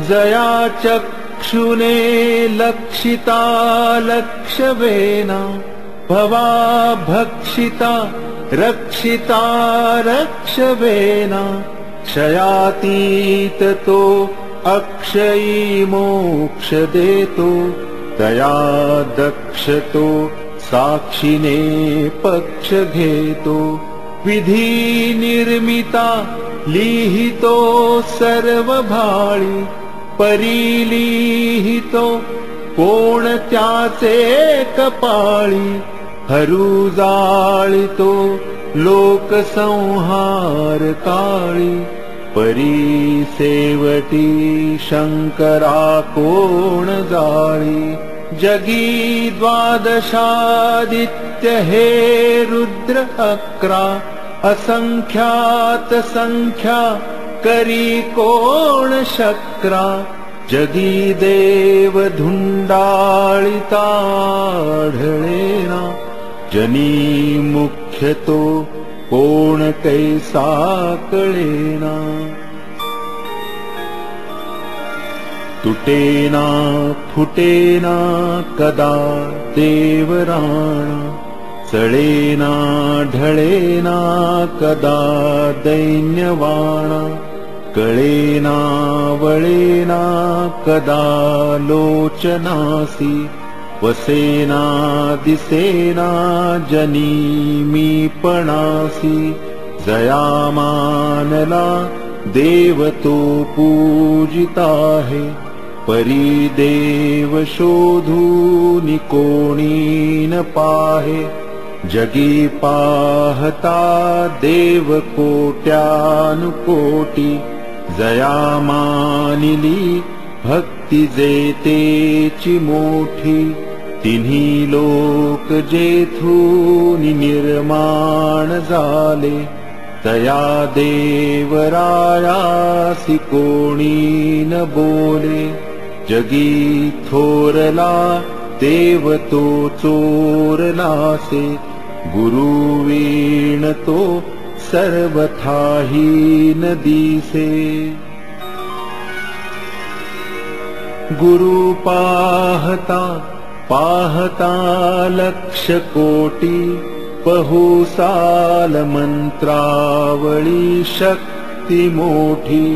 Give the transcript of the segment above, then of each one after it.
जया चक्षुने लक्षिता लक्षवेना भवा भक्षिता रक्षिता रक्षवेना क्षयातीत तो अक्षयी मोक्ष देतो तया दक्षतो साक्षिने पक्ष घेतो विधी निर्मिता लिहितो सर्व भाळी परिलिहितो कोण त्याचे कपाळी हरू जाळितो लोकसंहार काळी परिसेवटी शंकरा कोण जाळी जगी द्वादशादित्य हे रुद्र 11 असंख्यात संख्या करी कोण शक्रा जगी देव धुंडाळिता आढळेना जनी मुख्य तो कोण कैसा कळेना तुटेना फुटेना कदा देवराणा चळेना ढळेना कदा दैन्यवाणा कळेना वळेना कदा लोचनासी वसेना दिसेना जनी मी पणासी जया मानला देव तो पूजिता है परिदेव शोधून कोणी न पाहे जगी पाहता देव कोट्यानुकोटी जया मानिली भक्ती जेतेची मोठी तिन्ही लोक जेथून निर्माण झाले तया देवरायासी कोणी न बोले जगी थोरला देव तो चोरलासे गुरु वीण तो सर्वथाही न दिसे गुरु पाहता पाहता लक्ष कोटी बहुसाल मंत्रावळी शक्ती मोठी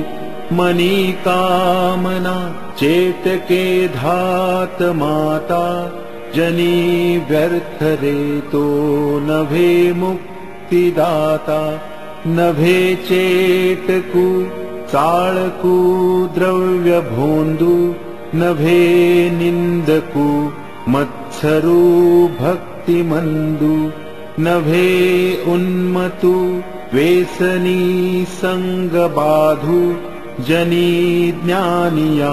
मनी कामना चेतके धात माता जनी व्यर्थ रे तो नभे मुक्तिदाता नभे चेतकू चाळकू द्रव्य भोंदू नभे निंदकू मत्सरू भक्तिमंदू नभे उन्मतू वेसनी संग बाधू जनी ज्ञानिया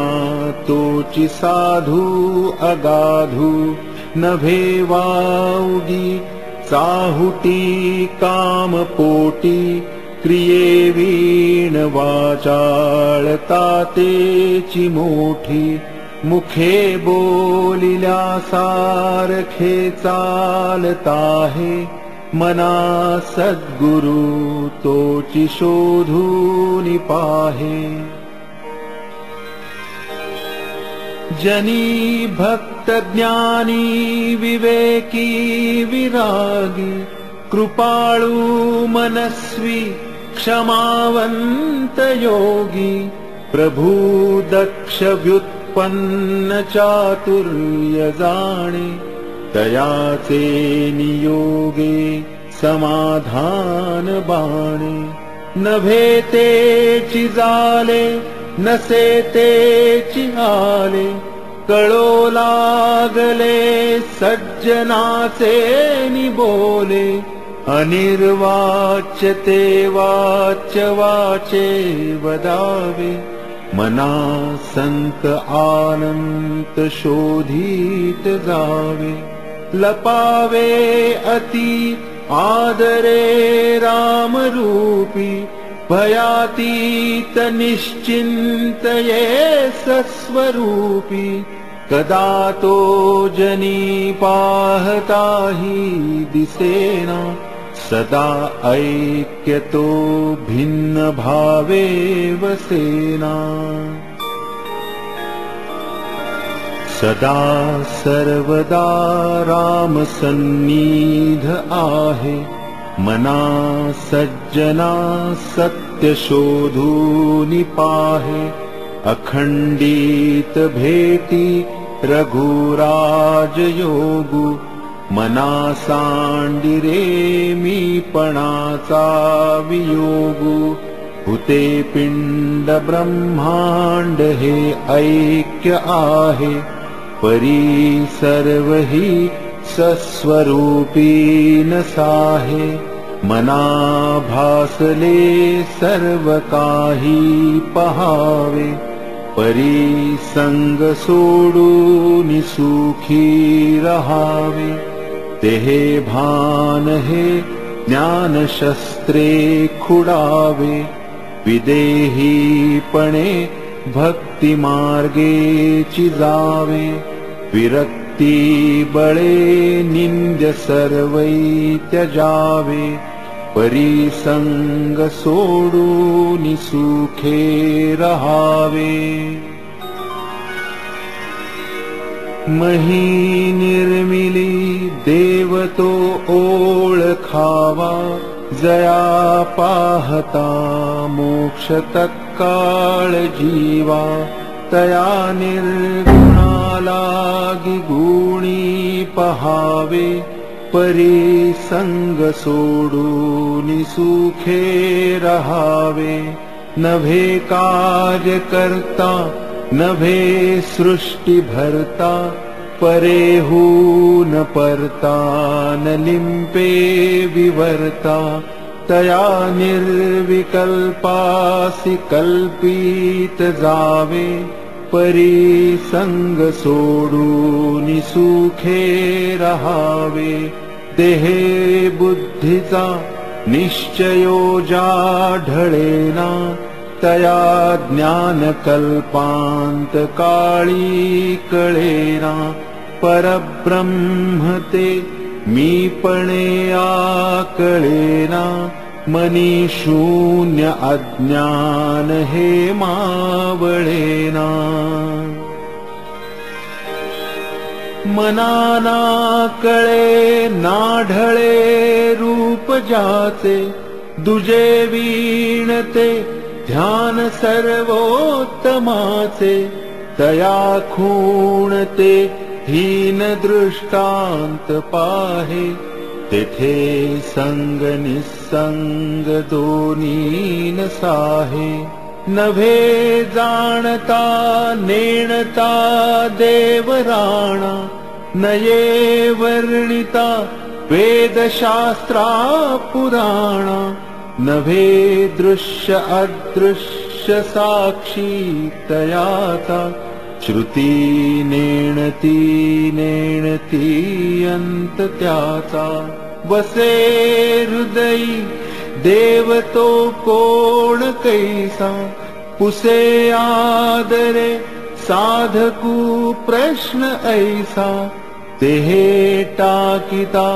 तोची साधू अगाधू नभे वाऊगी चाहुटी कामपोटी क्रिये वीण वाचाळता तेची मोठी मुखे बोलिल्या सारखे चालता है मना सद्गुरु तोची शोधून पाहे जनी भक्त ज्ञानी विवेकी विरागी कृपाळू मनस्वी क्षमावंत योगी प्रभु दक्ष व्युत्पन्न चातुर्य जाणे तयाचे नियोगे समाधान बाणे नभे तेची जाले नसे तेची आले कळो लागले सज्जनाचे निबोले अनिर्वाच्य ते वाच्य वाचे वदावे मना संत आनंत शोधित जावे लपावे अति आदरे राम रूपी भयातीत निश्चिंतये सस्वरूपी कदा तो जनी पाहताही दिसेना सदा ऐक्यतो भिन्न भावे वसेना सदा सर्वदा राम सन्निध आहे, मना सज्जना सत्य शोधूनि पाहे, अखंडित भेटी रघुराज योगु, मना सांडिरे मी पणाचा वियोगु, हुते पिंड ब्रह्मांड हे ऐक्य आहे, परी सर्वही सस्वरूपी नसाहे, मना भासले सर्व काही पहावे, परी संग सोडून सुखी रहावे, तेहे भान हे ज्ञान शस्त्रे खुडावे, विदेहीपणे भक्ती मार्गे जावे, विरक्ती बळे निंद्य सर्वै त्यजावे, परिसंग सोडून सुखे रहावे, मही निर्मिली देव तो ओळखावा, जया पाहता मोक्ष तत्काळ जीवा, तया निर्गुणा लागी गुणी पहावे, परिसंग सोडून सुखे रहावे, नभे कार्य करता नभे सृष्टि भरता, परेहून परता न लिंपे विवर्ता, तया निर्विकल्पासि कल्पित जावे, परिसंग सोडून सुखे रहावे, देहे बुद्धीचा निश्चयो जा ढळेना, तया ज्ञान कल्पांत काळी कळेना, परब्रह्म ते मीपणे आकळेना, मनी शून्य अज्ञान हे मावळेना, मनाना कळे नाढळे रूप जाचे, दुजे वीणते ध्यान सर्वोत्तमाचे, तया खूणते हीन दृष्टांत पाहे, तेथे संग निसंग दोन्ही नसाहे, नभे जाणता नेणता देवराणा, नये वर्णिता वेदशास्त्रा पुराणा, नभे दृश्य अदृश्य साक्षी तयाचा, श्रुती नेणती नेणती अंत त्याचा, बसे हृदयी देव तो कोण कैसा, पुसे आदरे साधकू प्रश्न ऐसा, तेहे टाकिता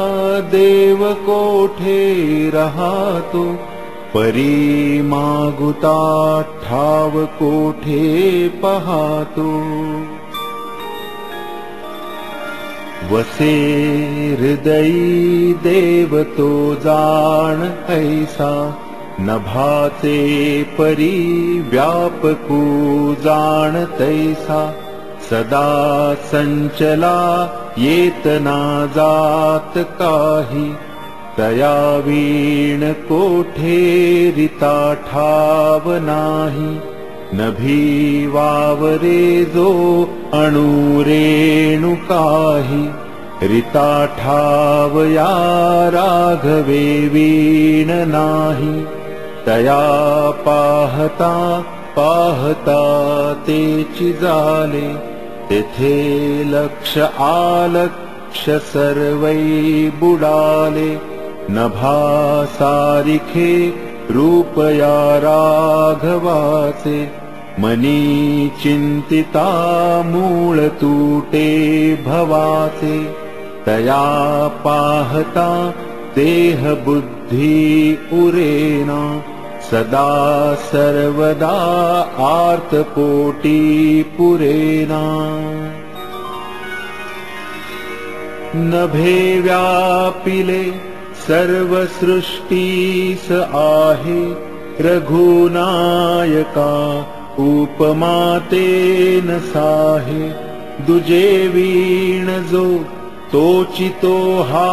देव कोठे राहतो, परी मागुता ठाव कोठे पाहतो, वसे हृदयी देव तो जाण ऐसा, नभाचे परी व्यापकू जाण तैसा, सदा संचला येतना जात काही, तया वीण कोठे रिता ठाव नाही, नभी वावरे जो अणुरेणु काही, रिता ठाव या राघवे वीण नाही, तया पाहता पाहता तेची झाले, तेथे लक्ष आलक्ष सर्वै बुडाले, नभा सारिखे रूपया राघवाचे, मनी चिंतिता मूळ तूटे भवाचे, तया पाहता देह बुद्धी उरेना, सदा सर्वदा आर्तपोटी पुरेना, नभे व्यापिले सर्व सृष्टीस आहे रघुनायका उपमा तेन साहे दुजे वीण जो तोचितो हा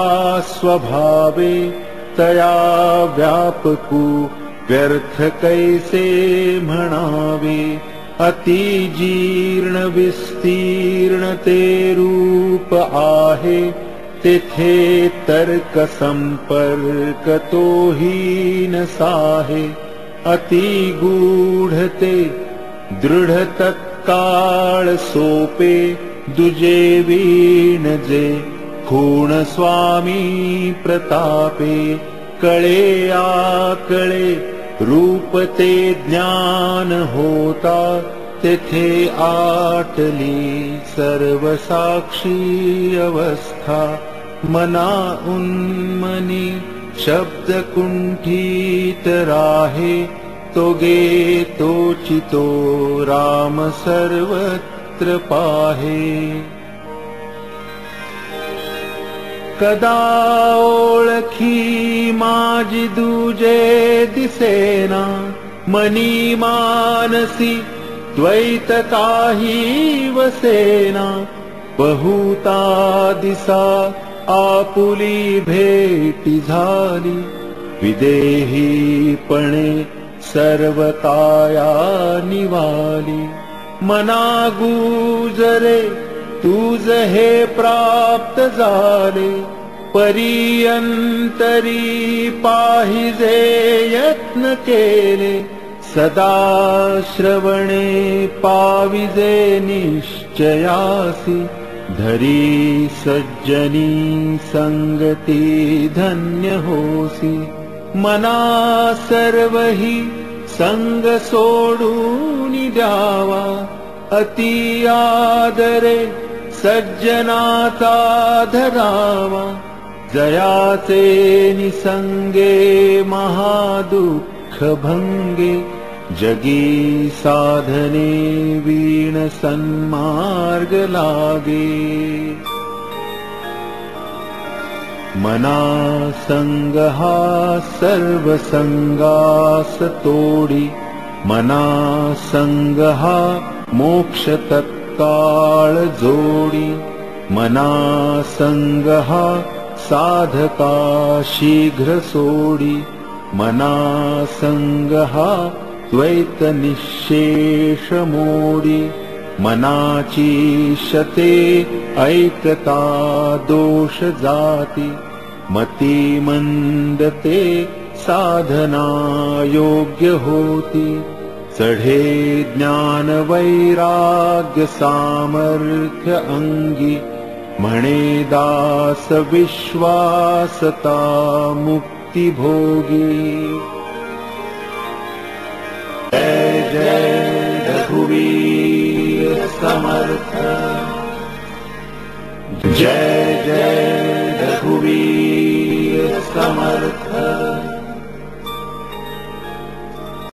स्वभावे तया व्यापकू व्यर्थ कैसे म्हणावे अति जीर्ण विस्तीर्ण ते रूप आहे तेथे तर्क संपर्क तोही न साहे अति गूढते दृढ तत्काळ सोपे दुजे वीण जे खूण स्वामी प्रतापे कळे आकळे रूप ते ज्ञान होता तेथे आटली सर्व साक्षी अवस्था मना उन्मनी शब्द कुंठित राहे तोगे तोचितो राम सर्वत्र पाहे कदा ओळखी माझी दुजे दिसेना मनी मानसी द्वैत काही वसेना बहुता दिसा आपुली भेटी झाली विदेहीपणे सर्व काया निवाली मना गुजरे तुझ हे प्राप्त झाले परियंतरी पाहिजे यत्न केले सदा श्रवणे पाविजे निश्चयासी धरी सज्जनी संगती धन्य होसी मना सर्वही संग सोडून द्यावा अति आदरे सज्जनाचा धरावा जयाचे निसंगे महादुःख भंगे जगी साधने वीण सन्मार्ग लागे मना संग हा सर्व संगास तोडी मना संग हा मोक्ष तत्काळ जोडी मना संग हा साधका शीघ्र सोडी मना संग हा द्वैत निशेष मोडी मनाची शते ऐकता दोष जाती मती मंदते साधना योग्य होती चढे ज्ञान वैराग्य सामर्थ्य अंगी म्हणे दास विश्वासता मुक्ती भोगी जय जय रघुवीर समर्थ जय जय रघुवीर समर्थ